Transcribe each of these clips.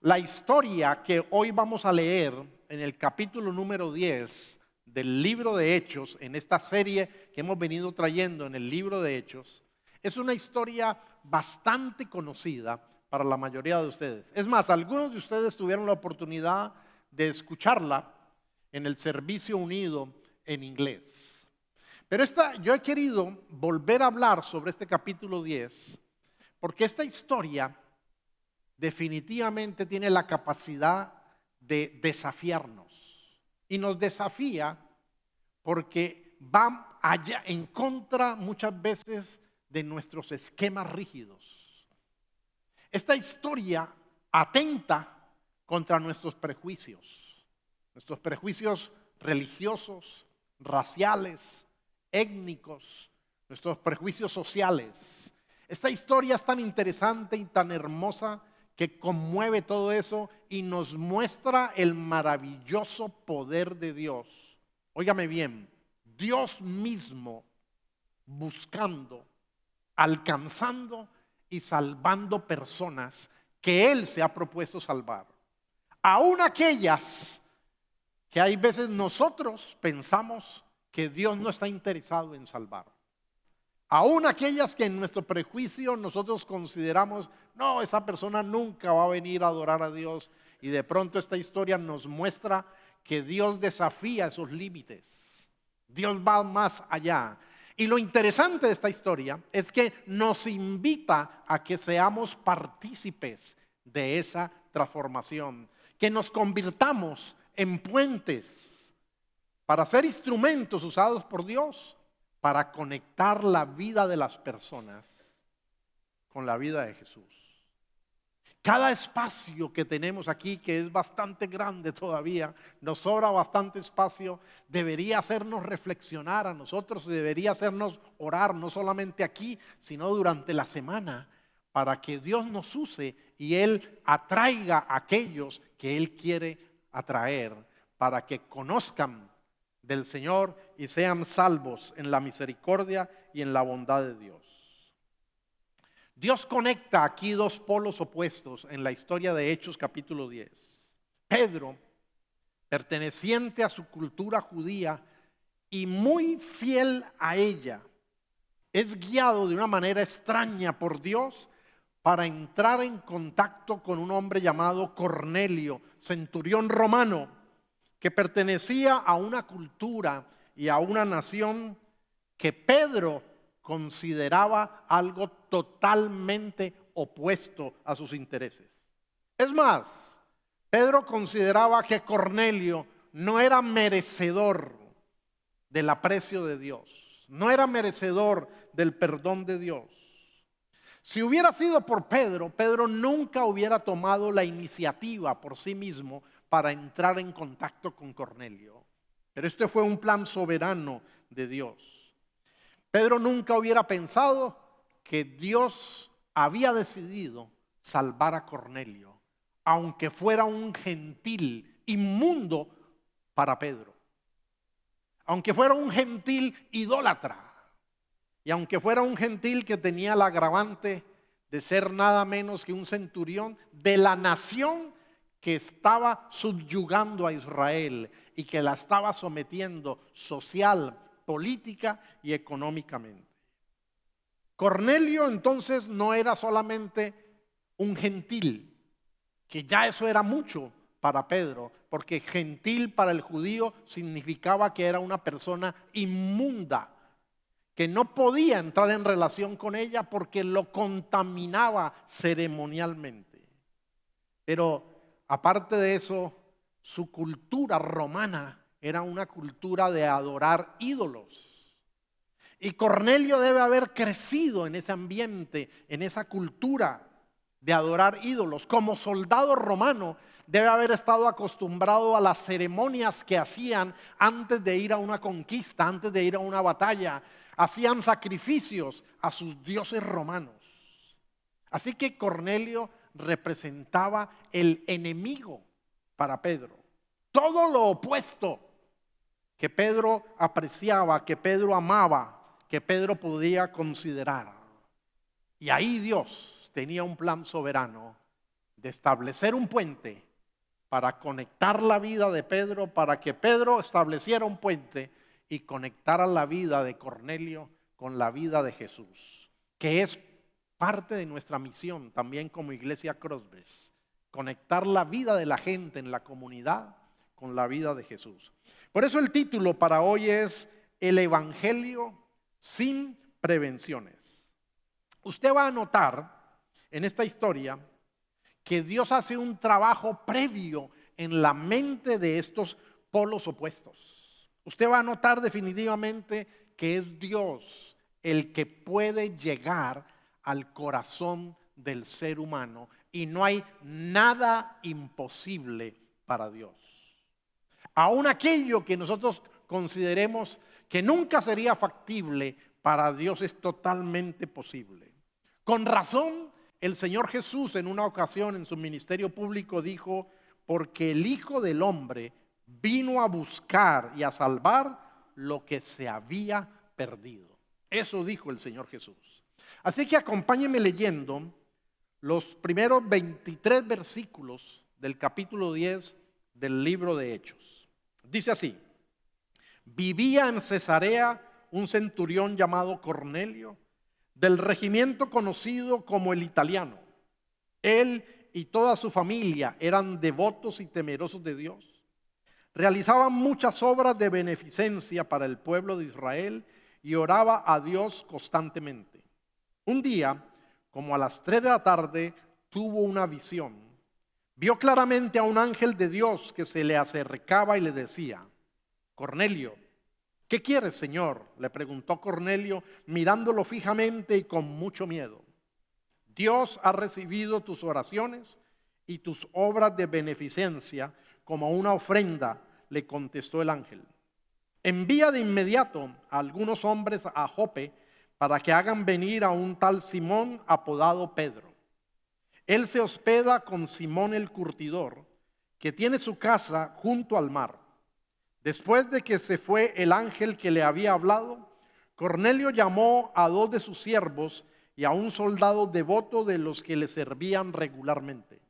La historia que hoy vamos a leer en el capítulo número 10 del libro de Hechos, en esta serie que hemos venido trayendo en el libro de Hechos, es una historia bastante conocida para la mayoría de ustedes. Es más, algunos de ustedes tuvieron la oportunidad de escucharla en el servicio unido en inglés. Pero yo he querido volver a hablar sobre este capítulo 10 porque esta historia definitivamente tiene la capacidad de desafiarnos. Y nos desafía porque va allá en contra muchas veces de nuestros esquemas rígidos. Esta historia atenta contra nuestros prejuicios religiosos, raciales, étnicos, nuestros prejuicios sociales. Esta historia es tan interesante y tan hermosa que conmueve todo eso y nos muestra el maravilloso poder de Dios. Óigame bien, Dios mismo buscando, alcanzando y salvando personas que Él se ha propuesto salvar. Aún aquellas que hay veces nosotros pensamos que Dios no está interesado en salvar. Aún aquellas que en nuestro prejuicio nosotros consideramos, no, esa persona nunca va a venir a adorar a Dios. Y de pronto esta historia nos muestra que Dios desafía esos límites. Dios va más allá. Y lo interesante de esta historia es que nos invita a que seamos partícipes de esa transformación. Que nos convirtamos en puentes para ser instrumentos usados por Dios para conectar la vida de las personas con la vida de Jesús. Cada espacio que tenemos aquí, que es bastante grande todavía, nos sobra bastante espacio, debería hacernos reflexionar a nosotros y debería hacernos orar, no solamente aquí, sino durante la semana, para que Dios nos use y Él atraiga a aquellos que Él quiere atraer, para que conozcan del Señor y sean salvos en la misericordia y en la bondad de Dios. Dios conecta aquí dos polos opuestos en la historia de Hechos capítulo 10. Pedro, perteneciente a su cultura judía y muy fiel a ella, es guiado de una manera extraña por Dios para entrar en contacto con un hombre llamado Cornelio, centurión romano, que pertenecía a una cultura y a una nación que Pedro consideraba algo totalmente opuesto a sus intereses. Es más, Pedro consideraba que Cornelio no era merecedor del aprecio de Dios, no era merecedor del perdón de Dios. Si hubiera sido por Pedro, Pedro nunca hubiera tomado la iniciativa por sí mismo para entrar en contacto con Cornelio. Pero este fue un plan soberano de Dios. Pedro nunca hubiera pensado que Dios había decidido salvar a Cornelio, aunque fuera un gentil inmundo para Pedro. Aunque fuera un gentil idólatra. Y aunque fuera un gentil que tenía el agravante de ser nada menos que un centurión de la nación que estaba subyugando a Israel y que la estaba sometiendo social, política y económicamente. Cornelio entonces no era solamente un gentil, que ya eso era mucho para Pedro, porque gentil para el judío significaba que era una persona inmunda, que no podía entrar en relación con ella porque lo contaminaba ceremonialmente. Pero aparte de eso, su cultura romana era una cultura de adorar ídolos. Y Cornelio debe haber crecido en ese ambiente, en esa cultura de adorar ídolos. Como soldado romano, debe haber estado acostumbrado a las ceremonias que hacían antes de ir a una conquista, antes de ir a una batalla. Hacían sacrificios a sus dioses romanos. Así que Cornelio representaba el enemigo para Pedro. Todo lo opuesto que Pedro apreciaba, que Pedro amaba, que Pedro podía considerar. Y ahí Dios tenía un plan soberano de establecer un puente para conectar la vida de Pedro, para que Pedro estableciera un puente y conectara la vida de Cornelio con la vida de Jesús, que es parte de nuestra misión también como Iglesia Crossbreast, conectar la vida de la gente en la comunidad con la vida de Jesús. Por eso el título para hoy es El Evangelio sin prevenciones. Usted va a notar en esta historia que Dios hace un trabajo previo en la mente de estos polos opuestos. Usted va a notar definitivamente que es Dios el que puede llegar al corazón del ser humano y no hay nada imposible para Dios. Aún aquello que nosotros consideremos que nunca sería factible, para Dios es totalmente posible. Con razón, el Señor Jesús en una ocasión en su ministerio público dijo: porque el Hijo del Hombre vino a buscar y a salvar lo que se había perdido. Eso dijo el Señor Jesús. Así que acompáñenme leyendo los primeros 23 versículos del capítulo 10 del libro de Hechos. Dice así: vivía en Cesarea un centurión llamado Cornelio, del regimiento conocido como el Italiano. Él y toda su familia eran devotos y temerosos de Dios. Realizaban muchas obras de beneficencia para el pueblo de Israel y oraba a Dios constantemente. Un día, como a las 3 de la tarde, tuvo una visión. Vio claramente a un ángel de Dios que se le acercaba y le decía: Cornelio. ¿Qué quieres, Señor?, le preguntó Cornelio, mirándolo fijamente y con mucho miedo. Dios ha recibido tus oraciones y tus obras de beneficencia como una ofrenda, le contestó el ángel. Envía de inmediato a algunos hombres a Jope para que hagan venir a un tal Simón apodado Pedro. Él se hospeda con Simón el curtidor, que tiene su casa junto al mar. Después de que se fue el ángel que le había hablado, Cornelio llamó a 2 de sus siervos y a un soldado devoto de los que le servían regularmente.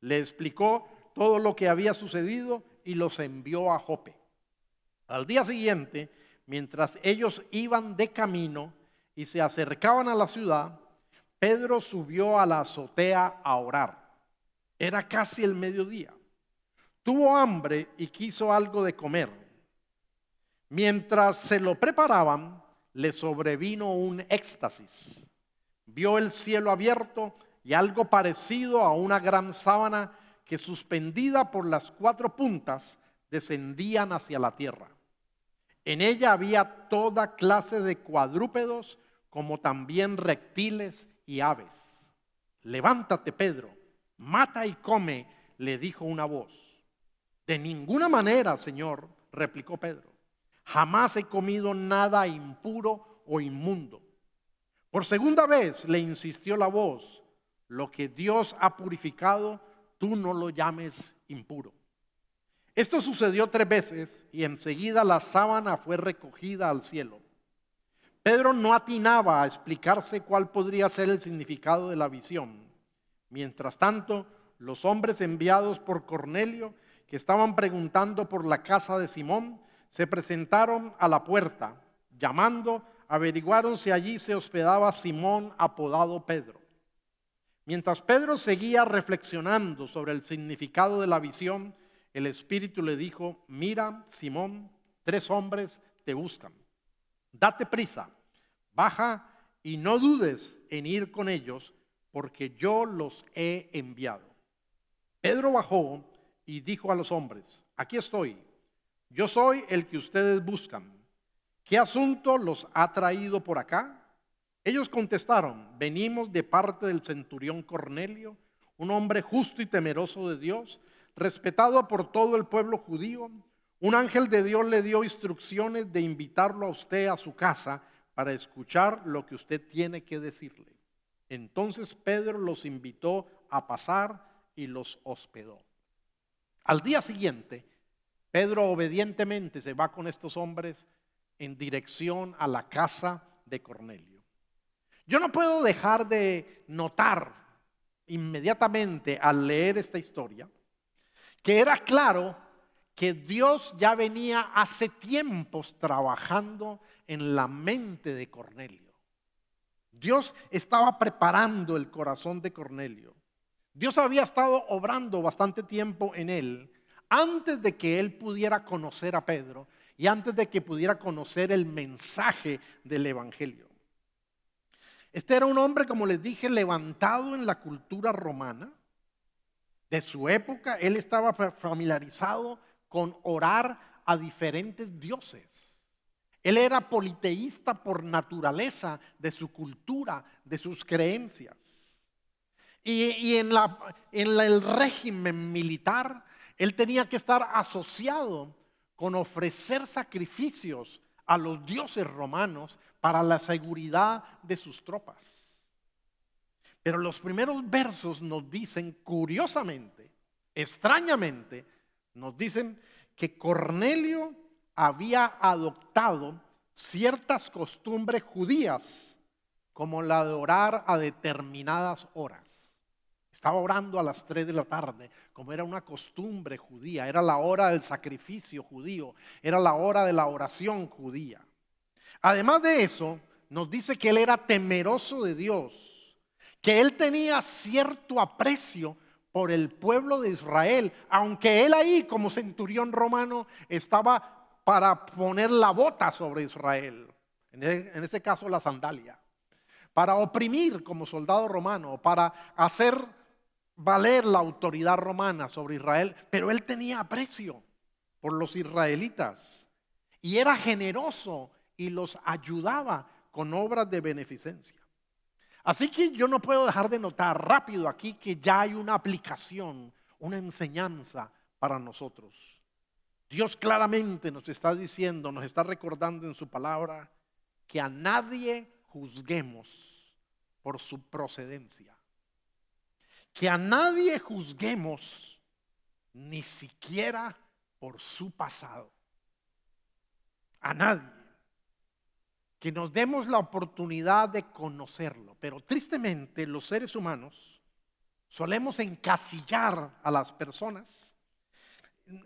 Le explicó todo lo que había sucedido y los envió a Jope. Al día siguiente, mientras ellos iban de camino y se acercaban a la ciudad, Pedro subió a la azotea a orar. Era casi el mediodía. Tuvo hambre y quiso algo de comer. Mientras se lo preparaban, le sobrevino un éxtasis. Vio el cielo abierto y algo parecido a una gran sábana que, suspendida por las 4 puntas, descendían hacia la tierra. En ella había toda clase de cuadrúpedos, como también reptiles y aves. Levántate, Pedro, mata y come, le dijo una voz. De ninguna manera, Señor, replicó Pedro. Jamás he comido nada impuro o inmundo. Por segunda vez le insistió la voz: lo que Dios ha purificado, tú no lo llames impuro. Esto sucedió 3 veces y enseguida la sábana fue recogida al cielo. Pedro no atinaba a explicarse cuál podría ser el significado de la visión. Mientras tanto, los hombres enviados por Cornelio, que estaban preguntando por la casa de Simón, se presentaron a la puerta. Llamando, averiguaron si allí se hospedaba Simón apodado Pedro. Mientras Pedro seguía reflexionando sobre el significado de la visión, el Espíritu le dijo: mira, Simón, 3 hombres te buscan. Date prisa, baja y no dudes en ir con ellos, porque yo los he enviado. Pedro bajó y dijo a los hombres: aquí estoy, yo soy el que ustedes buscan. ¿Qué asunto los ha traído por acá? Ellos contestaron: venimos de parte del centurión Cornelio, un hombre justo y temeroso de Dios, respetado por todo el pueblo judío. Un ángel de Dios le dio instrucciones de invitarlo a usted a su casa para escuchar lo que usted tiene que decirle. Entonces Pedro los invitó a pasar y los hospedó. Al día siguiente, Pedro obedientemente se va con estos hombres en dirección a la casa de Cornelio. Yo no puedo dejar de notar inmediatamente al leer esta historia que era claro que Dios ya venía hace tiempos trabajando en la mente de Cornelio. Dios estaba preparando el corazón de Cornelio. Dios había estado obrando bastante tiempo en él antes de que él pudiera conocer a Pedro y antes de que pudiera conocer el mensaje del evangelio. Este era un hombre, como les dije, levantado en la cultura romana de su época. Él estaba familiarizado con orar a diferentes dioses. Él era politeísta por naturaleza de su cultura, de sus creencias. Y en el régimen militar, él tenía que estar asociado con ofrecer sacrificios a los dioses romanos para la seguridad de sus tropas. Pero los primeros versos nos dicen, curiosamente, extrañamente, nos dicen que Cornelio había adoptado ciertas costumbres judías, como la de orar a determinadas horas. Estaba orando a las 3 de la tarde, como era una costumbre judía, era la hora del sacrificio judío, era la hora de la oración judía. Además de eso, nos dice que él era temeroso de Dios, que él tenía cierto aprecio por el pueblo de Israel, aunque él ahí como centurión romano estaba para poner la bota sobre Israel, en ese caso la sandalia, para oprimir como soldado romano, para hacer valer la autoridad romana sobre Israel, pero él tenía aprecio por los israelitas y era generoso y los ayudaba con obras de beneficencia. Así que yo no puedo dejar de notar rápido aquí que ya hay una aplicación, una enseñanza para nosotros. Dios claramente nos está diciendo, nos está recordando en su palabra que a nadie juzguemos por su procedencia. Que a nadie juzguemos ni siquiera por su pasado. A nadie. Que nos demos la oportunidad de conocerlo. Pero tristemente los seres humanos solemos encasillar a las personas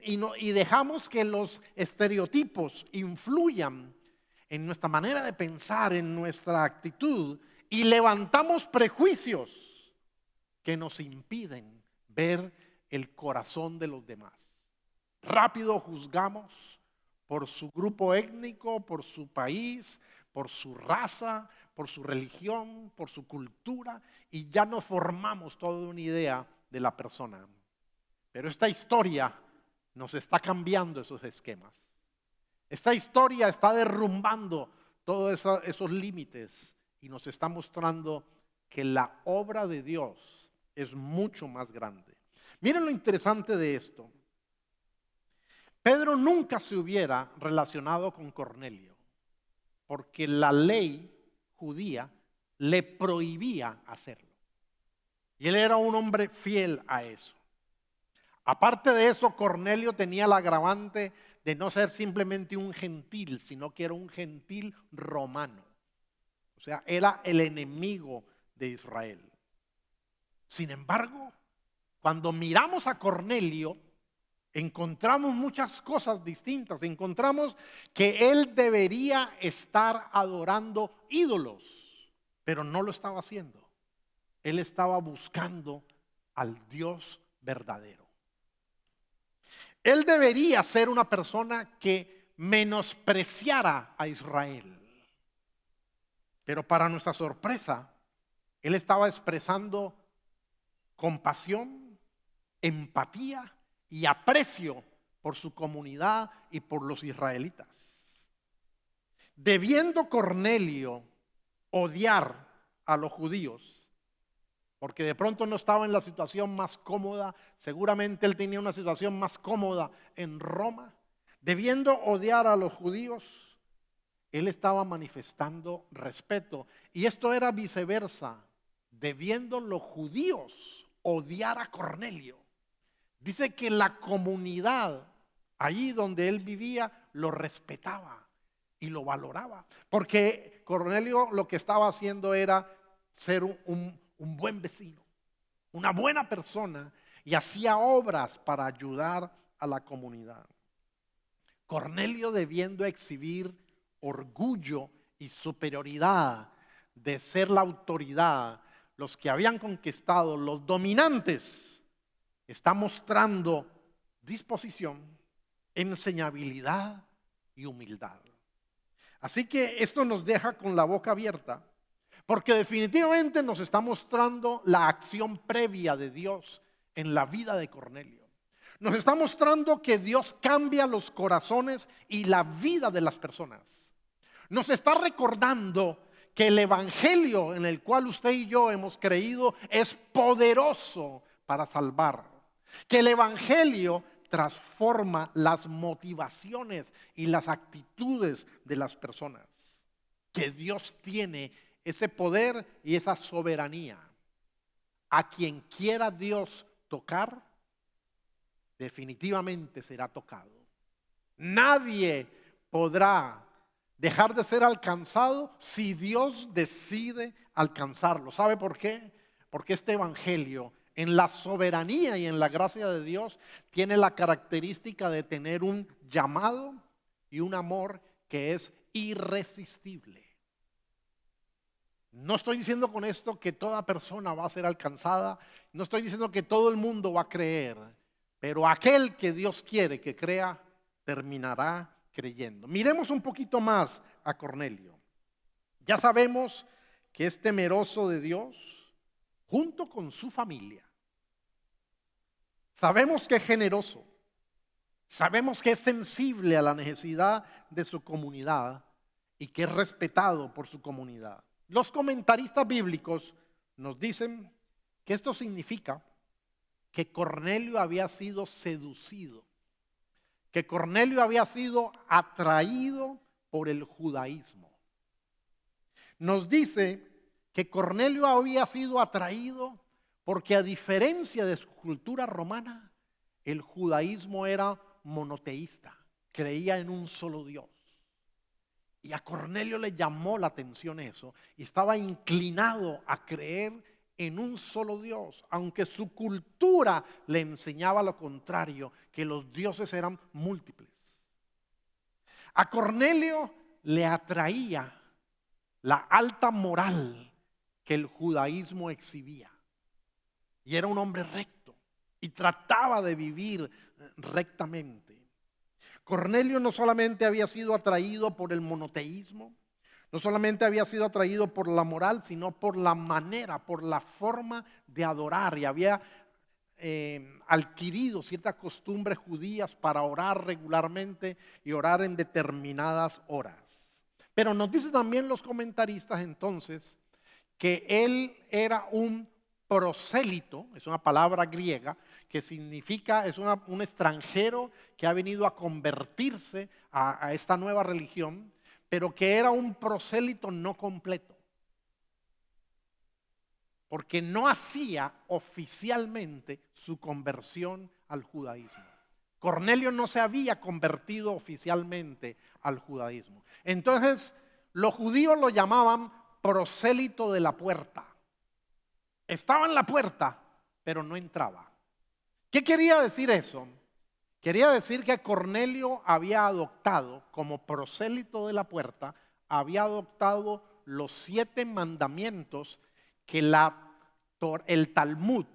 y dejamos que los estereotipos influyan en nuestra manera de pensar, en nuestra actitud, y levantamos prejuicios que nos impiden ver el corazón de los demás. Rápido juzgamos por su grupo étnico, por su país, por su raza, por su religión, por su cultura, y ya nos formamos toda una idea de la persona. Pero esta historia nos está cambiando esos esquemas. Esta historia está derrumbando todos esos límites y nos está mostrando que la obra de Dios es mucho más grande. Miren lo interesante de esto. Pedro nunca se hubiera relacionado con Cornelio, porque la ley judía le prohibía hacerlo. Y él era un hombre fiel a eso. Aparte de eso, Cornelio tenía el agravante de no ser simplemente un gentil, sino que era un gentil romano. O sea, era el enemigo de Israel. Sin embargo, cuando miramos a Cornelio, encontramos muchas cosas distintas. Encontramos que él debería estar adorando ídolos, pero no lo estaba haciendo. Él estaba buscando al Dios verdadero. Él debería ser una persona que menospreciara a Israel. Pero para nuestra sorpresa, él estaba expresando compasión, empatía y aprecio por su comunidad y por los israelitas. Debiendo Cornelio odiar a los judíos, porque de pronto no estaba en la situación más cómoda, seguramente él tenía una situación más cómoda en Roma, debiendo odiar a los judíos, él estaba manifestando respeto. Y esto era viceversa, debiendo los judíos odiar a Cornelio. Dice que la comunidad allí donde él vivía lo respetaba y lo valoraba, porque Cornelio lo que estaba haciendo era ser un buen vecino, una buena persona y hacía obras para ayudar a la comunidad. Cornelio, debiendo exhibir orgullo y superioridad de ser la autoridad, los que habían conquistado, los dominantes, está mostrando disposición, enseñabilidad y humildad. Así que esto nos deja con la boca abierta, porque definitivamente nos está mostrando la acción previa de Dios en la vida de Cornelio. Nos está mostrando que Dios cambia los corazones y la vida de las personas. Nos está recordando que el evangelio en el cual usted y yo hemos creído es poderoso para salvar. Que el evangelio transforma las motivaciones y las actitudes de las personas. Que Dios tiene ese poder y esa soberanía. A quien quiera Dios tocar, definitivamente será tocado. Nadie podrá dejar de ser alcanzado si Dios decide alcanzarlo. ¿Sabe por qué? Porque este evangelio, en la soberanía y en la gracia de Dios, tiene la característica de tener un llamado y un amor que es irresistible. No estoy diciendo con esto que toda persona va a ser alcanzada, no estoy diciendo que todo el mundo va a creer, pero aquel que Dios quiere que crea, terminará creyendo. Miremos un poquito más a Cornelio. Ya sabemos que es temeroso de Dios junto con su familia. Sabemos que es generoso. Sabemos que es sensible a la necesidad de su comunidad y que es respetado por su comunidad. Los comentaristas bíblicos nos dicen que esto significa que Cornelio había sido seducido, que Cornelio había sido atraído por el judaísmo. Nos dice que Cornelio había sido atraído porque, a diferencia de su cultura romana, el judaísmo era monoteísta, creía en un solo Dios. Y a Cornelio le llamó la atención eso y estaba inclinado a creer en un solo Dios, aunque su cultura le enseñaba lo contrario, que los dioses eran múltiples. A Cornelio le atraía la alta moral que el judaísmo exhibía. Y era un hombre recto y trataba de vivir rectamente. Cornelio no solamente había sido atraído por el monoteísmo, no solamente había sido atraído por la moral, sino por la manera, por la forma de adorar. Y había adquirido ciertas costumbres judías para orar regularmente y orar en determinadas horas. Pero nos dicen también los comentaristas entonces que él era un prosélito, es una palabra griega que significa, es un extranjero que ha venido a convertirse a esta nueva religión, pero que era un prosélito no completo, porque no hacía oficialmente su conversión al judaísmo. Cornelio no se había convertido oficialmente al judaísmo. Entonces, los judíos lo llamaban prosélito de la puerta. Estaba en la puerta, pero no entraba. ¿Qué quería decir eso? Quería decir que Cornelio había adoptado, como prosélito de la puerta, había adoptado los 7 mandamientos que el Talmud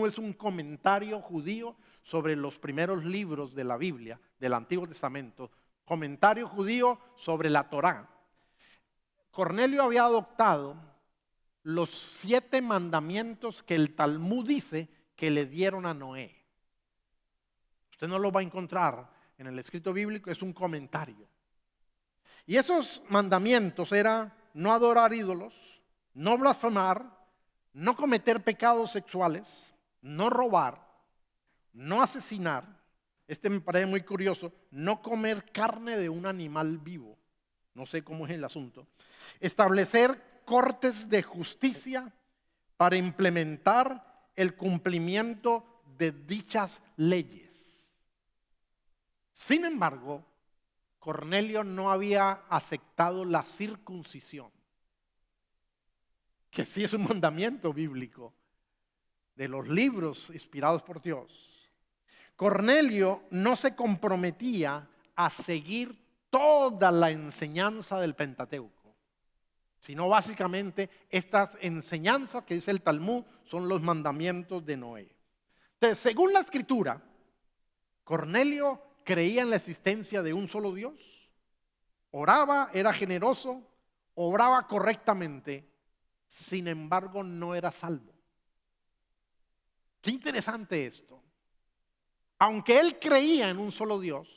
es un comentario judío sobre los primeros libros de la Biblia, del Antiguo Testamento, comentario judío sobre la Torá. Cornelio había adoptado los 7 mandamientos que el Talmud dice que le dieron a Noé. Usted no lo va a encontrar en el escrito bíblico, es un comentario. Y esos mandamientos eran no adorar ídolos, no blasfemar, no cometer pecados sexuales, no robar, no asesinar. Este me parece muy curioso, no comer carne de un animal vivo. No sé cómo es el asunto. Establecer cortes de justicia para implementar el cumplimiento de dichas leyes. Sin embargo, Cornelio no había aceptado la circuncisión, que sí es un mandamiento bíblico de los libros inspirados por Dios. Cornelio no se comprometía a seguir toda la enseñanza del Pentateuco, sino básicamente estas enseñanzas que dice el Talmud son los mandamientos de Noé. Entonces, según la Escritura, Cornelio creía en la existencia de un solo Dios, oraba, era generoso, obraba correctamente, sin embargo no era salvo. Qué interesante esto. Aunque él creía en un solo Dios,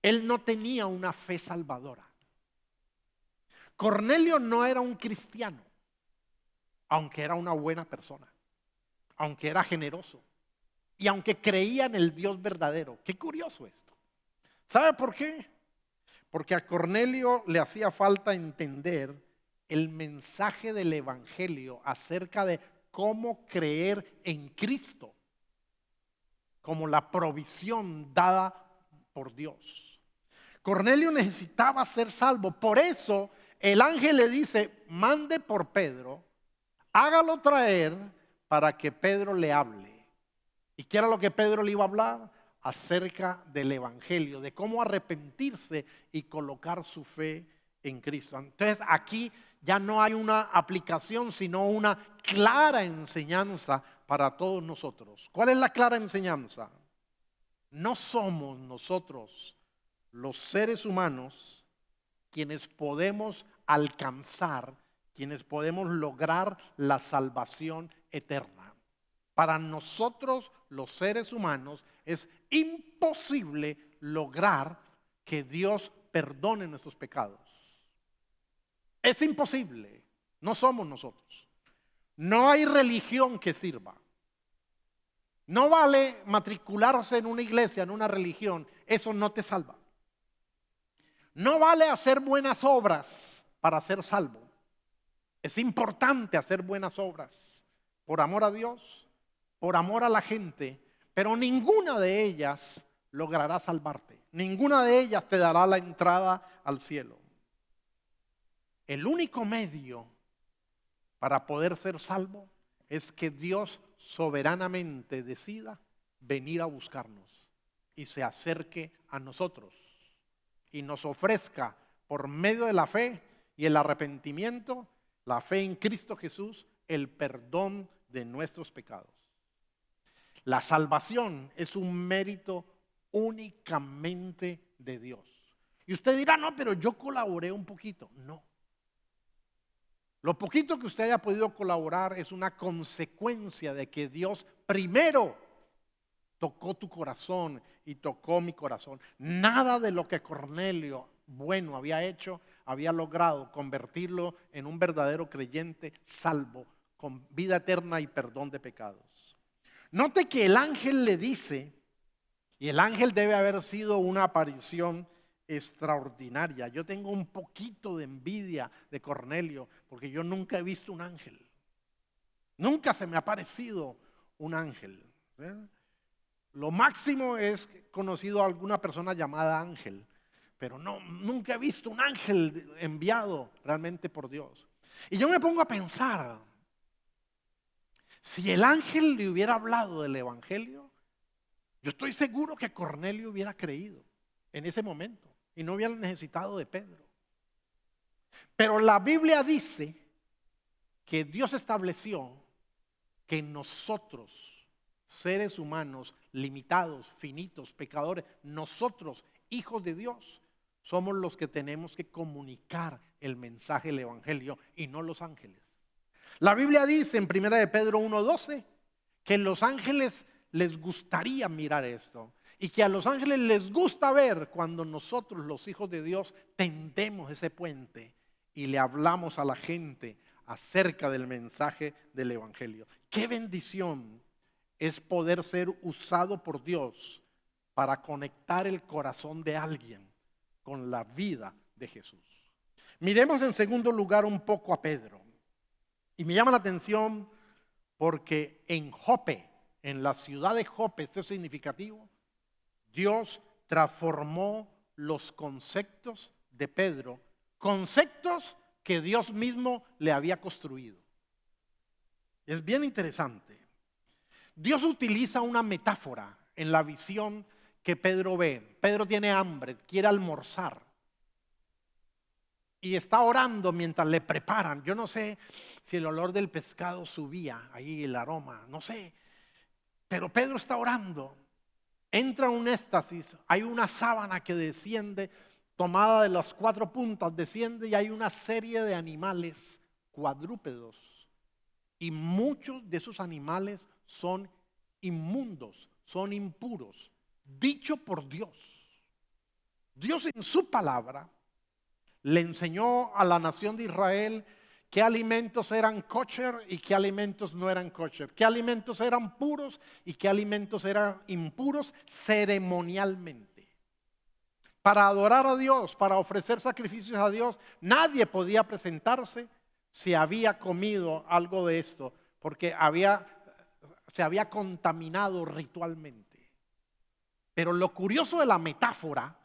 él no tenía una fe salvadora. Cornelio no era un cristiano, aunque era una buena persona, aunque era generoso y aunque creía en el Dios verdadero. Qué curioso esto. ¿Sabe por qué? Porque a Cornelio le hacía falta entender el mensaje del Evangelio acerca de cómo creer en Cristo como la provisión dada por Dios. Cornelio necesitaba ser salvo. Por eso el ángel le dice: mande por Pedro, hágalo traer para que Pedro le hable. ¿Y qué era lo que Pedro le iba a hablar? Acerca del Evangelio, de cómo arrepentirse y colocar su fe en Cristo. Entonces aquí ya no hay una aplicación, sino una clara enseñanza para todos nosotros. ¿Cuál es la clara enseñanza? No somos nosotros, los seres humanos, quienes podemos alcanzar, quienes podemos lograr la salvación eterna. Para nosotros, los seres humanos, es imposible lograr que Dios perdone nuestros pecados. Es imposible. No somos nosotros. No hay religión que sirva. No vale matricularse en una iglesia, en una religión. Eso no te salva. No vale hacer buenas obras para ser salvo. Es importante hacer buenas obras por amor a Dios, por amor a la gente, pero ninguna de ellas logrará salvarte. Ninguna de ellas te dará la entrada al cielo. El único medio para poder ser salvo es que Dios soberanamente decida venir a buscarnos y se acerque a nosotros y nos ofrezca por medio de la fe y el arrepentimiento, la fe en Cristo Jesús, el perdón de nuestros pecados. La salvación es un mérito únicamente de Dios. Y usted dirá: no, pero yo colaboré un poquito. No. Lo poquito que usted haya podido colaborar es una consecuencia de que Dios primero tocó tu corazón y tocó mi corazón. Nada de lo que Cornelio bueno había hecho había logrado convertirlo en un verdadero creyente salvo, con vida eterna y perdón de pecados. Note que el ángel le dice, y el ángel debe haber sido una aparición extraordinaria. Yo tengo un poquito de envidia de Cornelio porque yo nunca he visto un ángel. Nunca se me ha parecido un ángel. Lo máximo es conocido a alguna persona llamada ángel, pero nunca he visto un ángel enviado realmente por Dios. Y yo me pongo a pensar, si el ángel le hubiera hablado del evangelio, yo estoy seguro que Cornelio hubiera creído en ese momento y no hubiera necesitado de Pedro. Pero la Biblia dice que Dios estableció que nosotros, seres humanos limitados, finitos, pecadores, nosotros, hijos de Dios, somos los que tenemos que comunicar el mensaje del evangelio y no los ángeles. La Biblia dice en 1 de Pedro 1:12 que los ángeles les gustaría mirar esto y que a los ángeles les gusta ver cuando nosotros, los hijos de Dios, tendemos ese puente y le hablamos a la gente acerca del mensaje del evangelio. Qué bendición es poder ser usado por Dios para conectar el corazón de alguien con la vida de Jesús. Miremos en segundo lugar un poco a Pedro. Y me llama la atención porque en Jope, en la ciudad de Jope, esto es significativo, Dios transformó los conceptos de Pedro, conceptos que Dios mismo le había construido. Es bien interesante. Dios utiliza una metáfora en la visión que Pedro ve. Pedro tiene hambre, quiere almorzar. Y está orando mientras le preparan. Yo no sé si el olor del pescado subía ahí, el aroma, no sé. Pero Pedro está orando. Entra en un éxtasis. Hay una sábana que desciende, tomada de las 4 puntas, desciende y hay una serie de animales cuadrúpedos. Y muchos de esos animales son inmundos, son impuros. Dicho por Dios. Dios en su palabra le enseñó a la nación de Israel qué alimentos eran kosher y qué alimentos no eran kosher, qué alimentos eran puros y qué alimentos eran impuros ceremonialmente. Para adorar a Dios, para ofrecer sacrificios a Dios, nadie podía presentarse si había comido algo de esto, porque se había contaminado ritualmente. Pero lo curioso de la metáfora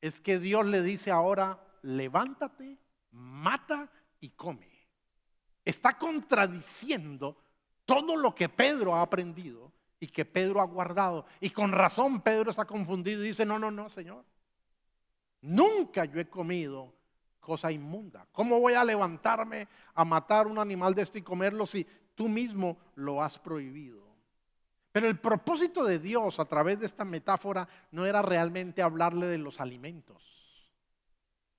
es que Dios le dice ahora: levántate, mata y come. Está contradiciendo todo lo que Pedro ha aprendido y que Pedro ha guardado. Y con razón Pedro está confundido y dice: no, Señor. Nunca yo he comido cosa inmunda. ¿Cómo voy a levantarme a matar un animal de esto y comerlo si tú mismo lo has prohibido? Pero el propósito de Dios a través de esta metáfora no era realmente hablarle de los alimentos.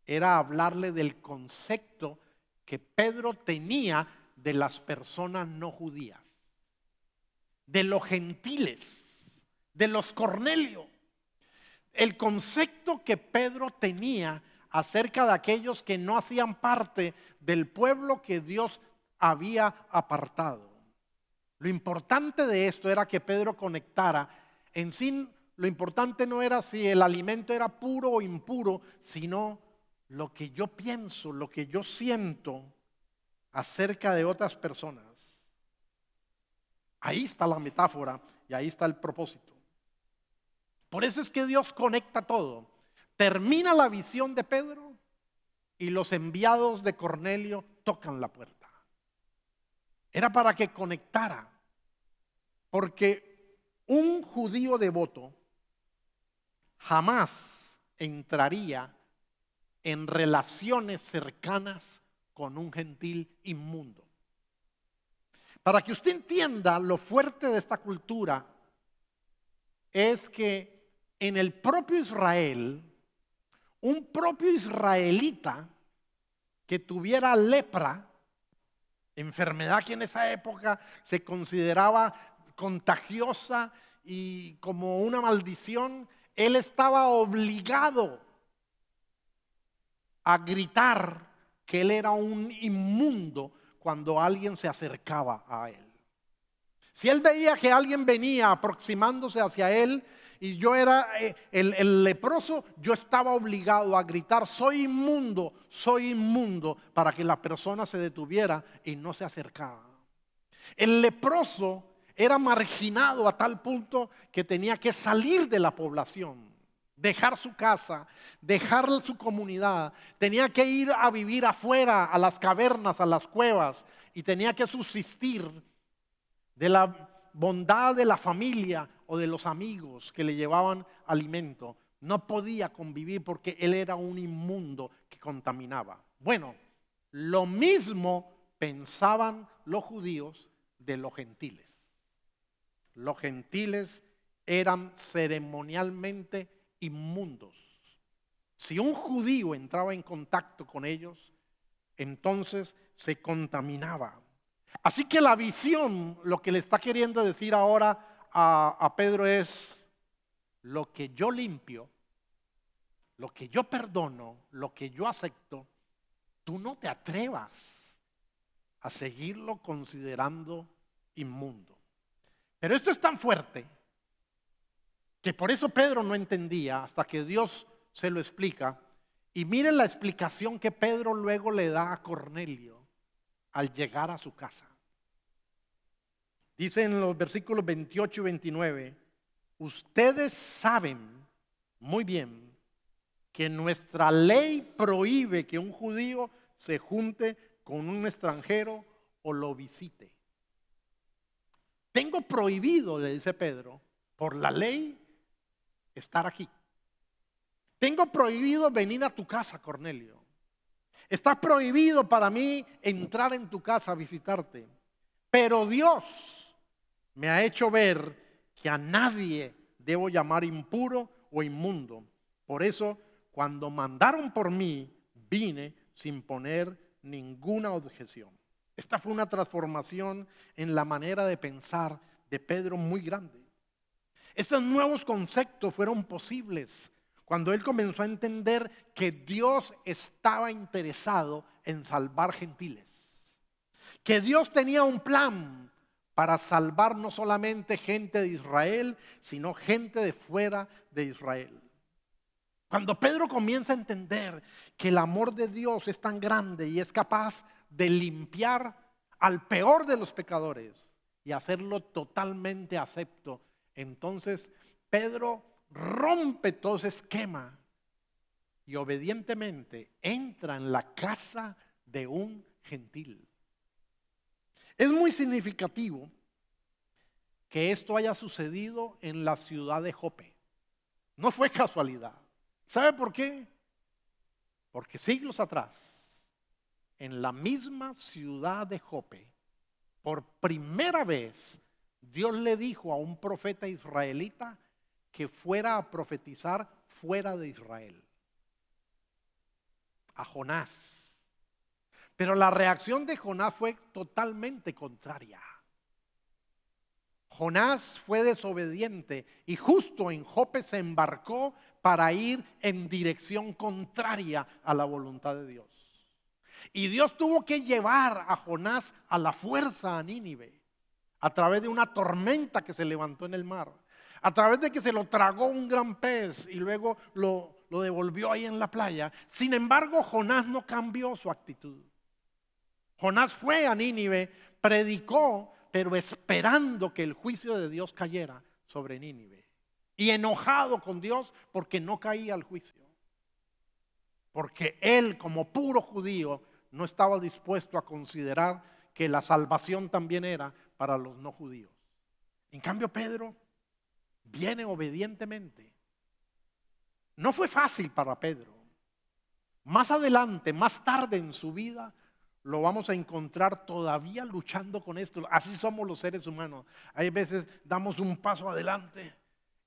Era hablarle del concepto que Pedro tenía de las personas no judías, de los gentiles, de los Cornelio. El concepto que Pedro tenía acerca de aquellos que no hacían parte del pueblo que Dios había apartado. Lo importante de esto era que Pedro conectara. En sí, lo importante no era si el alimento era puro o impuro, sino lo que yo pienso, lo que yo siento acerca de otras personas. Ahí está la metáfora y ahí está el propósito. Por eso es que Dios conecta todo. Termina la visión de Pedro y los enviados de Cornelio tocan la puerta. Era para que conectara, porque un judío devoto jamás entraría en relaciones cercanas con un gentil inmundo. Para que usted entienda lo fuerte de esta cultura, es que en el propio Israel, un propio israelita que tuviera lepra, enfermedad que en esa época se consideraba contagiosa y como una maldición, él estaba obligado a gritar que él era un inmundo cuando alguien se acercaba a él. Si él veía que alguien venía aproximándose hacia él y yo era el leproso, yo estaba obligado a gritar: soy inmundo, para que la persona se detuviera y no se acercara. El leproso era marginado a tal punto que tenía que salir de la población, dejar su casa, dejar su comunidad, tenía que ir a vivir afuera, a las cavernas, a las cuevas, y tenía que subsistir de la bondad de la familia o de los amigos que le llevaban alimento. No podía convivir porque él era un inmundo que contaminaba. Bueno, lo mismo pensaban los judíos de los gentiles. Los gentiles eran ceremonialmente inmundos. Si un judío entraba en contacto con ellos, entonces se contaminaba. Así que la visión, lo que le está queriendo decir ahora a Pedro es: lo que yo limpio, lo que yo perdono, lo que yo acepto, tú no te atrevas a seguirlo considerando inmundo. Pero esto es tan fuerte que por eso Pedro no entendía hasta que Dios se lo explica. Y miren la explicación que Pedro luego le da a Cornelio al llegar a su casa. Dice en los versículos 28 y 29: ustedes saben muy bien que nuestra ley prohíbe que un judío se junte con un extranjero o lo visite. Tengo prohibido, le dice Pedro, por la ley, estar aquí. Tengo prohibido venir a tu casa, Cornelio. Está prohibido para mí entrar en tu casa a visitarte. Pero Dios me ha hecho ver que a nadie debo llamar impuro o inmundo. Por eso, cuando mandaron por mí, vine sin poner ninguna objeción. Esta fue una transformación en la manera de pensar de Pedro muy grande. Estos nuevos conceptos fueron posibles cuando él comenzó a entender que Dios estaba interesado en salvar gentiles. Que Dios tenía un plan para salvar no solamente gente de Israel, sino gente de fuera de Israel. Cuando Pedro comienza a entender que el amor de Dios es tan grande y es capaz de limpiar al peor de los pecadores y hacerlo totalmente acepto, entonces Pedro rompe todo ese esquema y obedientemente entra en la casa de un gentil. Es muy significativo que esto haya sucedido en la ciudad de Jope. No fue casualidad. ¿Sabe por qué? Porque siglos atrás, en la misma ciudad de Jope, por primera vez, Dios le dijo a un profeta israelita que fuera a profetizar fuera de Israel. A Jonás. Pero la reacción de Jonás fue totalmente contraria. Jonás fue desobediente y justo en Jope se embarcó para ir en dirección contraria a la voluntad de Dios. Y Dios tuvo que llevar a Jonás a la fuerza a Nínive, a través de una tormenta que se levantó en el mar, a través de que se lo tragó un gran pez y luego lo devolvió ahí en la playa. Sin embargo, Jonás no cambió su actitud. Jonás fue a Nínive, predicó, pero esperando que el juicio de Dios cayera sobre Nínive. Y enojado con Dios porque no caía el juicio. Porque él, como puro judío, no estaba dispuesto a considerar que la salvación también era para los no judíos. En cambio, Pedro viene obedientemente. No fue fácil para Pedro. Más adelante, más tarde en su vida, lo vamos a encontrar todavía luchando con esto. Así somos los seres humanos. Hay veces damos un paso adelante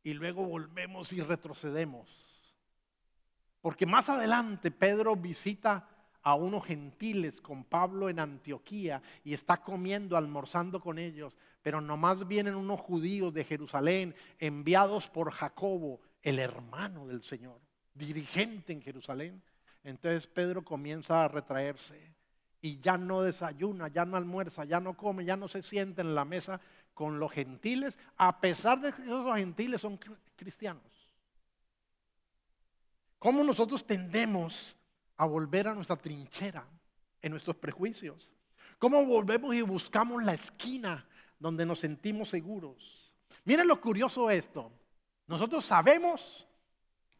y luego volvemos y retrocedemos. Porque más adelante Pedro visita a unos gentiles con Pablo en Antioquía y está comiendo, almorzando con ellos, pero nomás vienen unos judíos de Jerusalén enviados por Jacobo, el hermano del Señor, dirigente en Jerusalén. Entonces Pedro comienza a retraerse y ya no desayuna, ya no almuerza, ya no come, ya no se sienta en la mesa con los gentiles, a pesar de que esos gentiles son cristianos. ¿Cómo nosotros tendemos a volver a nuestra trinchera en nuestros prejuicios? ¿Cómo volvemos y buscamos la esquina donde nos sentimos seguros? Miren lo curioso de esto. Nosotros sabemos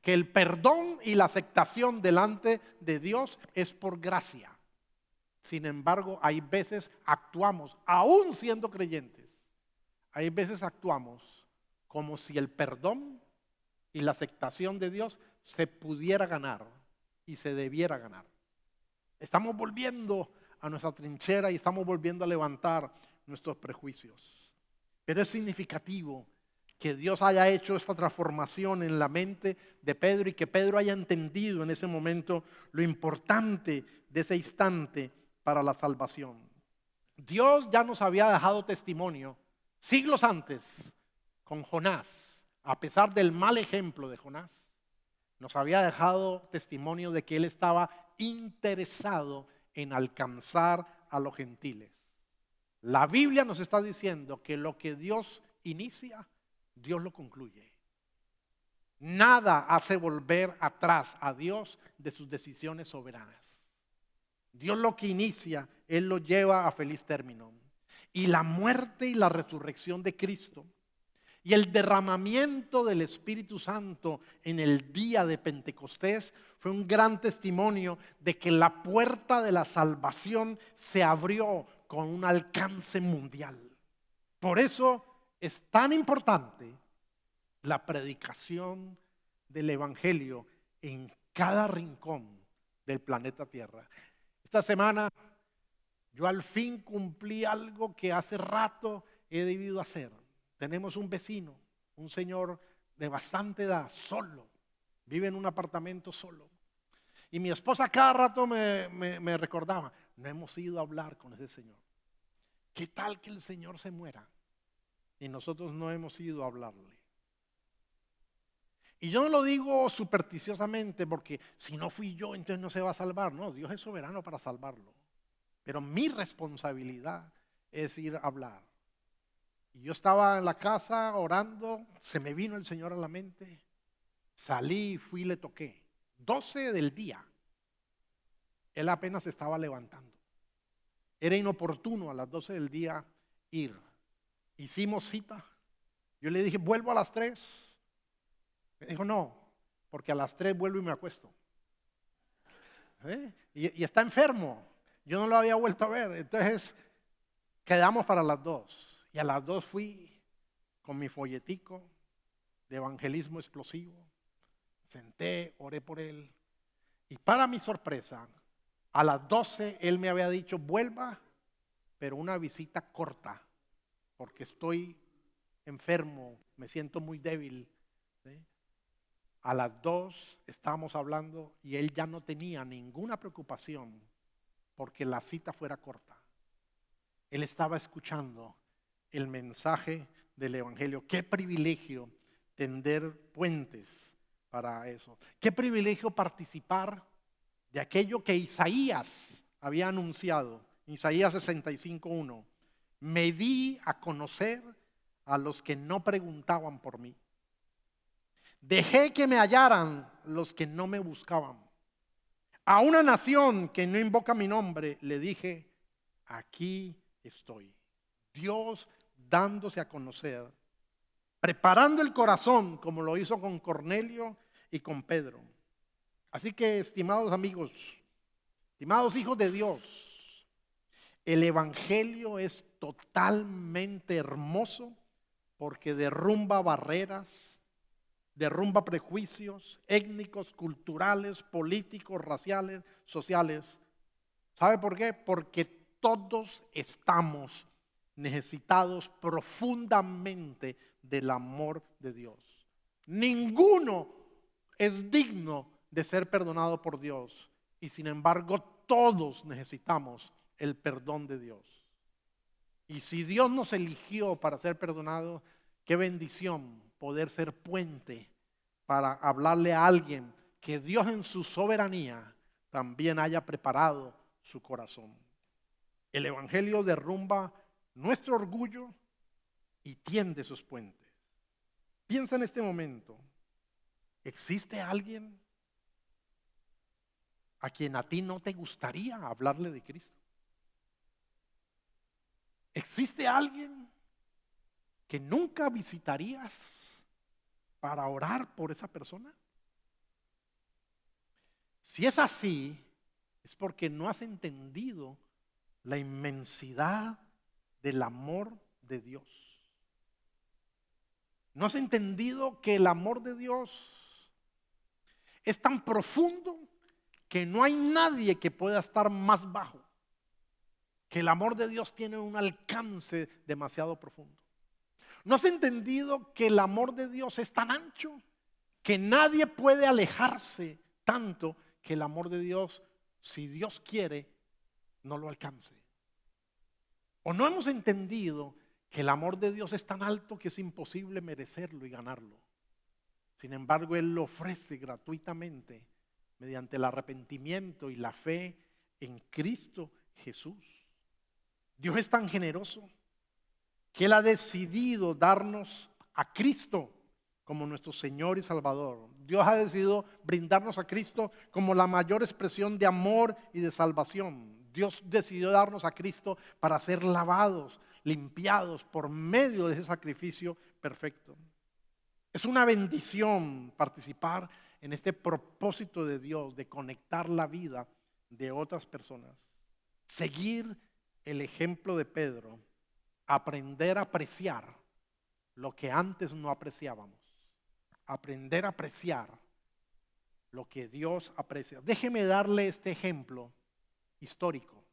que el perdón y la aceptación delante de Dios es por gracia. Sin embargo, hay veces actuamos, aún siendo creyentes, hay veces actuamos como si el perdón y la aceptación de Dios se pudiera ganar y se debiera ganar. Estamos volviendo a nuestra trinchera y estamos volviendo a levantar nuestros prejuicios. Pero es significativo que Dios haya hecho esta transformación en la mente de Pedro y que Pedro haya entendido en ese momento lo importante de ese instante para la salvación. Dios ya nos había dejado testimonio siglos antes con Jonás, a pesar del mal ejemplo de Jonás. Nos había dejado testimonio de que él estaba interesado en alcanzar a los gentiles. La Biblia nos está diciendo que lo que Dios inicia, Dios lo concluye. Nada hace volver atrás a Dios de sus decisiones soberanas. Dios lo que inicia, Él lo lleva a feliz término. Y la muerte y la resurrección de Cristo Y el derramamiento del Espíritu Santo en el día de Pentecostés fue un gran testimonio de que la puerta de la salvación se abrió con un alcance mundial. Por eso es tan importante la predicación del Evangelio en cada rincón del planeta Tierra. Esta semana yo al fin cumplí algo que hace rato he debido hacer. Tenemos un vecino, un señor de bastante edad, solo, vive en un apartamento solo. Y mi esposa cada rato me recordaba, no hemos ido a hablar con ese señor. ¿Qué tal que el Señor se muera? Y nosotros no hemos ido a hablarle. Y yo no lo digo supersticiosamente porque si no fui yo, entonces no se va a salvar. No, Dios es soberano para salvarlo. Pero mi responsabilidad es ir a hablar. Y yo estaba en la casa orando, se me vino el Señor a la mente, salí, fui y le toqué. 12 del día. Él apenas se estaba levantando. Era inoportuno a las 12 del día ir. Hicimos cita. Yo le dije, vuelvo a las 3. Me dijo, no, porque a las 3 vuelvo y me acuesto. Y está enfermo. Yo no lo había vuelto a ver. Entonces quedamos para las 2. Y a las 2 fui con mi folletico de evangelismo explosivo. Senté, oré por él. Y para mi sorpresa, a las 12 él me había dicho, vuelva, pero una visita corta, porque estoy enfermo, me siento muy débil. ¿Sí? A las 2 estábamos hablando y él ya no tenía ninguna preocupación porque la cita fuera corta. Él estaba escuchando el mensaje del Evangelio. Qué privilegio tender puentes para eso. Qué privilegio participar de aquello que Isaías había anunciado. Isaías 65:1. Me di a conocer a los que no preguntaban por mí. Dejé que me hallaran los que no me buscaban. A una nación que no invoca mi nombre, le dije, aquí estoy. Dios dándose a conocer, preparando el corazón como lo hizo con Cornelio y con Pedro. Así que, estimados amigos, estimados hijos de Dios, el Evangelio es totalmente hermoso porque derrumba barreras, derrumba prejuicios étnicos, culturales, políticos, raciales, sociales. ¿Sabe por qué? Porque todos estamos necesitados profundamente del amor de Dios. Ninguno es digno de ser perdonado por Dios y sin embargo todos necesitamos el perdón de Dios. Y si Dios nos eligió para ser perdonados, qué bendición poder ser puente para hablarle a alguien que Dios en su soberanía también haya preparado su corazón. El Evangelio derrumba nuestro orgullo y tiende sus puentes. Piensa en este momento, ¿existe alguien a quien a ti no te gustaría hablarle de Cristo? ¿Existe alguien que nunca visitarías para orar por esa persona? Si es así, es porque no has entendido la inmensidad del amor de Dios. ¿No has entendido que el amor de Dios es tan profundo que no hay nadie que pueda estar más bajo? Que el amor de Dios tiene un alcance demasiado profundo. ¿No has entendido que el amor de Dios es tan ancho que nadie puede alejarse tanto que el amor de Dios, si Dios quiere, no lo alcance? ¿O no hemos entendido que el amor de Dios es tan alto que es imposible merecerlo y ganarlo? Sin embargo, Él lo ofrece gratuitamente mediante el arrepentimiento y la fe en Cristo Jesús. Dios es tan generoso que Él ha decidido darnos a Cristo como nuestro Señor y Salvador. Dios ha decidido brindarnos a Cristo como la mayor expresión de amor y de salvación. Dios decidió darnos a Cristo para ser lavados, limpiados por medio de ese sacrificio perfecto. Es una bendición participar en este propósito de Dios de conectar la vida de otras personas. Seguir el ejemplo de Pedro, aprender a apreciar lo que antes no apreciábamos. Aprender a apreciar lo que Dios aprecia. Déjeme darle este ejemplo histórico,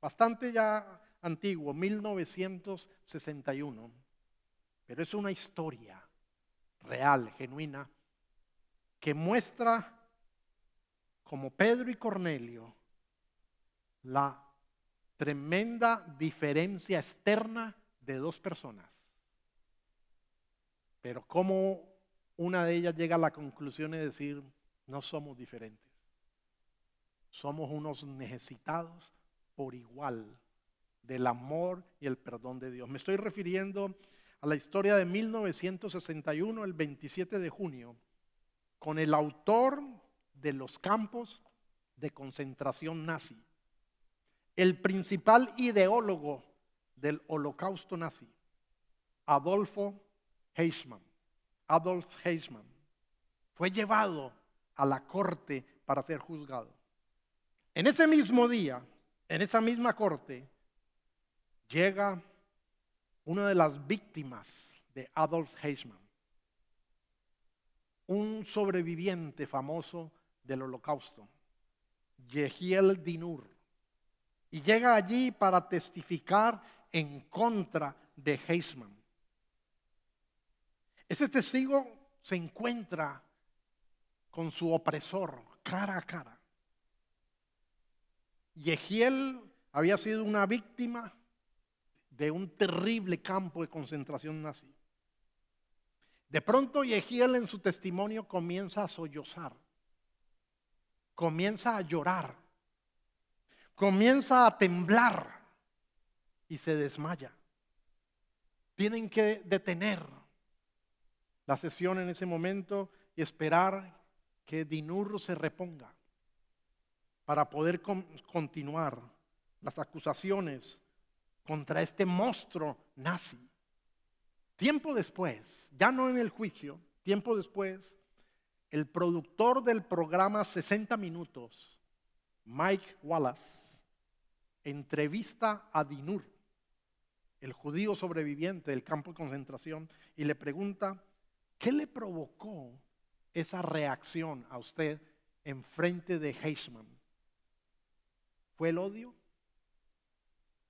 bastante ya antiguo, 1961, pero es una historia real, genuina, que muestra como Pedro y Cornelio la tremenda diferencia externa de dos personas, pero cómo una de ellas llega a la conclusión de decir: no somos diferentes, somos unos necesitados por igual del amor y el perdón de Dios. Me estoy refiriendo a la historia de 1961, el 27 de junio, con el autor de los campos de concentración nazi, el principal ideólogo del holocausto nazi, Adolf Eichmann. Fue llevado a la corte para ser juzgado. En ese mismo día, en esa misma corte, llega una de las víctimas de Adolf Eichmann, un sobreviviente famoso del holocausto, Yehiel Dinur, y llega allí para testificar en contra de Eichmann. Ese testigo se encuentra con su opresor cara a cara. Yehiel había sido una víctima de un terrible campo de concentración nazi. De pronto Yehiel en su testimonio comienza a sollozar, comienza a llorar, comienza a temblar y se desmaya. Tienen que detener la sesión en ese momento y esperar que Dinur se reponga para poder continuar las acusaciones contra este monstruo nazi. Tiempo después, ya no en el juicio, tiempo después, el productor del programa 60 Minutos, Mike Wallace, entrevista a Dinur, el judío sobreviviente del campo de concentración, y le pregunta: ¿qué le provocó esa reacción a usted en frente de Eichmann? ¿Fue el odio?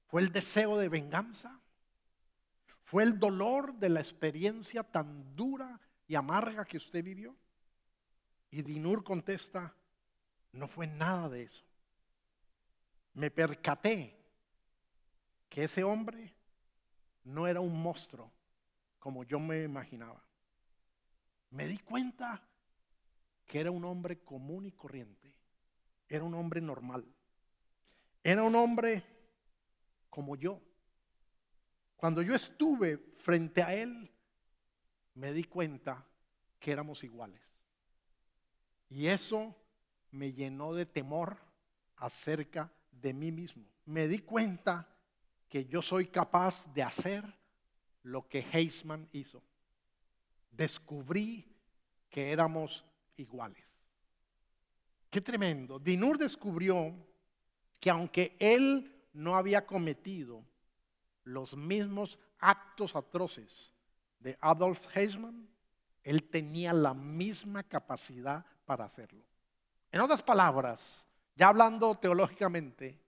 ¿Fue el deseo de venganza? ¿Fue el dolor de la experiencia tan dura y amarga que usted vivió? Y Dinur contesta: no fue nada de eso. Me percaté que ese hombre no era un monstruo como yo me imaginaba. Me di cuenta que era un hombre común y corriente. Era un hombre normal. Era un hombre como yo. Cuando yo estuve frente a él, me di cuenta que éramos iguales. Y eso me llenó de temor acerca de mí mismo. Me di cuenta que yo soy capaz de hacer lo que Eichmann hizo. Descubrí que éramos iguales. Qué tremendo. Dinur descubrió que aunque él no había cometido los mismos actos atroces de Adolf Eichmann, él tenía la misma capacidad para hacerlo. En otras palabras, ya hablando teológicamente,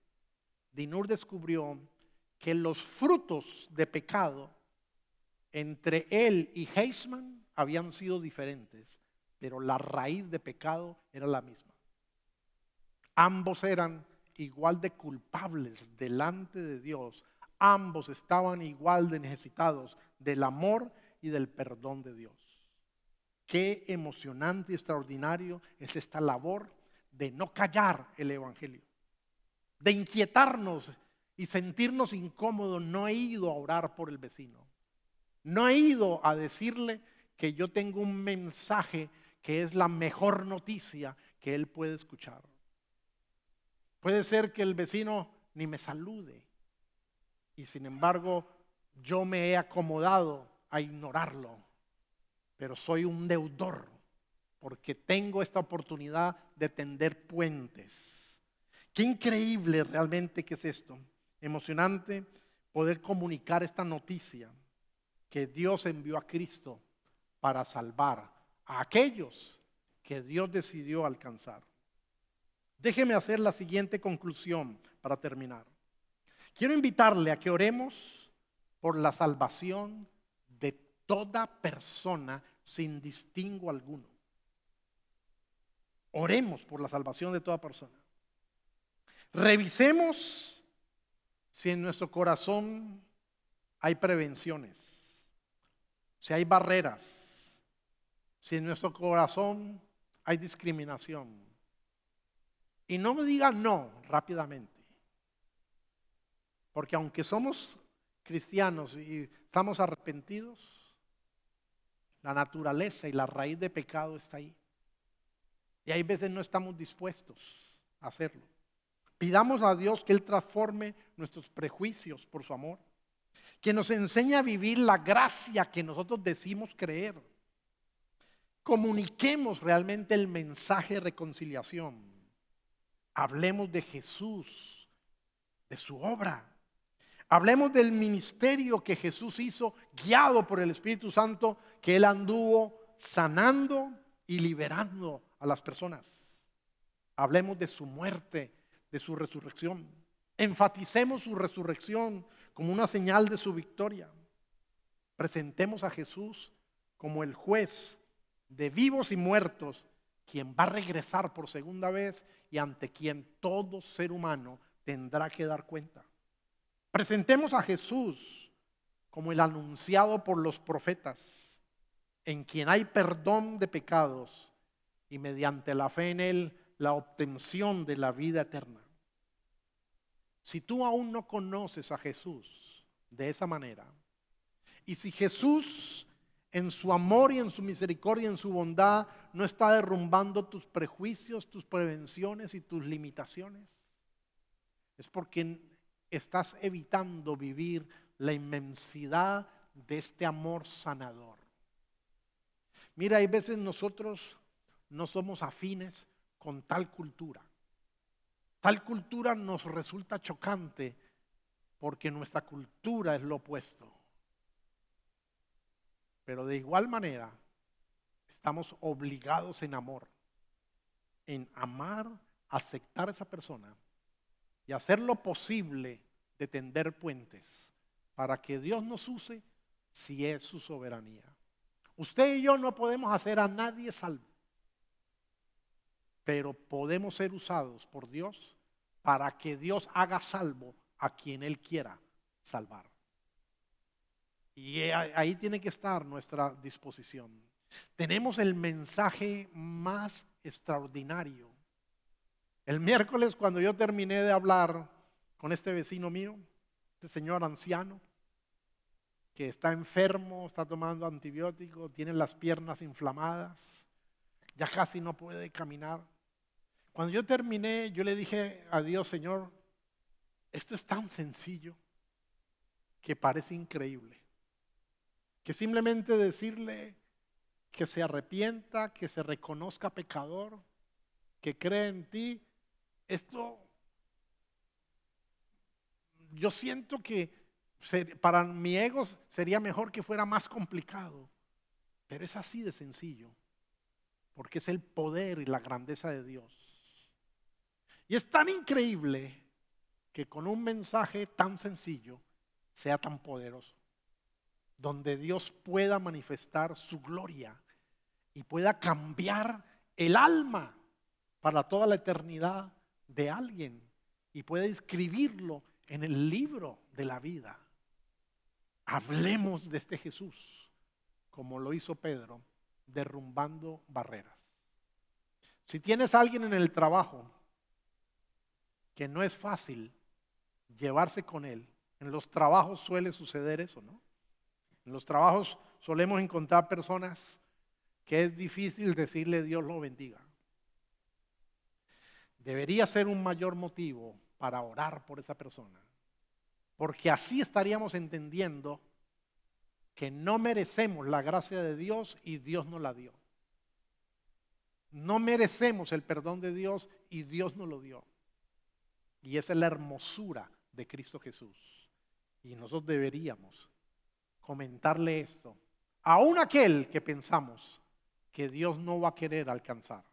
Dinur descubrió que los frutos de pecado entre él y Eichmann habían sido diferentes, pero la raíz de pecado era la misma. Ambos eran igual de culpables delante de Dios. Ambos estaban igual de necesitados del amor y del perdón de Dios. Qué emocionante y extraordinario es esta labor de no callar el evangelio, de inquietarnos y sentirnos incómodos. No he ido a orar por el vecino, no he ido a decirle que yo tengo un mensaje que es la mejor noticia que él puede escuchar. Puede ser que el vecino ni me salude y sin embargo yo me he acomodado a ignorarlo, pero soy un deudor porque tengo esta oportunidad de tender puentes. Qué increíble realmente que es esto. Emocionante poder comunicar esta noticia que Dios envió a Cristo para salvar a aquellos que Dios decidió alcanzar. Déjeme hacer la siguiente conclusión para terminar. Quiero invitarle a que oremos por la salvación de toda persona sin distingo alguno. Oremos por la salvación de toda persona. Revisemos si en nuestro corazón hay prevenciones, si hay barreras, si en nuestro corazón hay discriminación. Y no me diga no rápidamente, porque aunque somos cristianos y estamos arrepentidos, la naturaleza y la raíz de pecado está ahí. Y hay veces no estamos dispuestos a hacerlo. Pidamos a Dios que Él transforme nuestros prejuicios por su amor, que nos enseñe a vivir la gracia que nosotros decimos creer. Comuniquemos realmente el mensaje de reconciliación. Hablemos de Jesús, de su obra. Hablemos del ministerio que Jesús hizo, guiado por el Espíritu Santo, que Él anduvo sanando y liberando a las personas. Hablemos de su muerte, de su resurrección. Enfaticemos su resurrección como una señal de su victoria. Presentemos a Jesús como el juez de vivos y muertos, quien va a regresar por segunda vez y ante quien todo ser humano tendrá que dar cuenta. Presentemos a Jesús como el anunciado por los profetas, en quien hay perdón de pecados y mediante la fe en Él la obtención de la vida eterna. Si tú aún no conoces a Jesús de esa manera, y si Jesús en su amor y en su misericordia y en su bondad no está derrumbando tus prejuicios, tus prevenciones y tus limitaciones, es porque estás evitando vivir la inmensidad de este amor sanador. Mira, hay veces nosotros no somos afines con tal cultura. Tal cultura nos resulta chocante porque nuestra cultura es lo opuesto. Pero de igual manera, estamos obligados en amor, en amar, aceptar a esa persona y hacer lo posible de tender puentes para que Dios nos use si es su soberanía. Usted y yo no podemos hacer a nadie salvo, pero podemos ser usados por Dios para que Dios haga salvo a quien Él quiera salvar. Y ahí tiene que estar nuestra disposición. Tenemos el mensaje más extraordinario. El miércoles, cuando yo terminé de hablar con este vecino mío, este señor anciano, que está enfermo, está tomando antibióticos, tiene las piernas inflamadas, ya casi no puede caminar. Cuando yo terminé, yo le dije a Dios: Señor, esto es tan sencillo que parece increíble. Que simplemente decirle que se arrepienta, que se reconozca pecador, que cree en ti, esto yo siento que para mi ego sería mejor que fuera más complicado, pero es así de sencillo, porque es el poder y la grandeza de Dios. Y es tan increíble que con un mensaje tan sencillo sea tan poderoso, donde Dios pueda manifestar su gloria y pueda cambiar el alma para toda la eternidad de alguien y pueda escribirlo en el libro de la vida. Hablemos de este Jesús como lo hizo Pedro, derrumbando barreras. Si tienes a alguien en el trabajo que no es fácil llevarse con él, en los trabajos suele suceder eso, ¿no? En los trabajos solemos encontrar personas que es difícil decirle Dios lo bendiga. Debería ser un mayor motivo para orar por esa persona, porque así estaríamos entendiendo que no merecemos la gracia de Dios y Dios nos la dio. No merecemos el perdón de Dios y Dios nos lo dio. Y esa es la hermosura de Cristo Jesús. Y nosotros deberíamos comentarle esto a aquel que pensamos que Dios no va a querer alcanzar.